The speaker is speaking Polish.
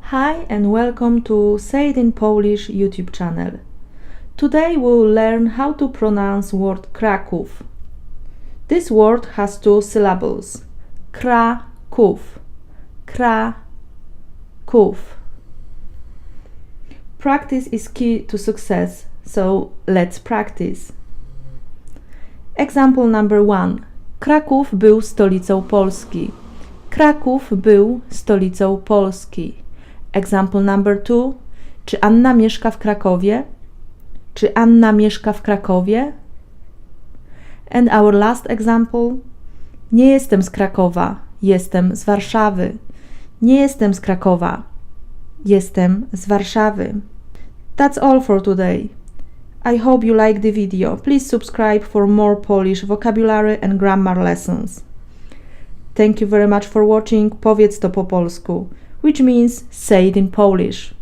Hi and welcome to Say It in Polish YouTube channel. Today we will learn how to pronounce word Kraków. This word has two syllables. Kraków. Kraków. Practice is key to success, so let's practice. Example number 1. Kraków był stolicą Polski. Kraków był stolicą Polski. Example number 2. Czy Anna mieszka w Krakowie? Czy Anna mieszka w Krakowie? And our last example. Nie jestem z Krakowa, jestem z Warszawy. Nie jestem z Krakowa, jestem z Warszawy. That's all for today. I hope you like the video. Please subscribe for more Polish vocabulary and grammar lessons. Thank you very much for watching. Powiedz to po polsku, which means say it in Polish.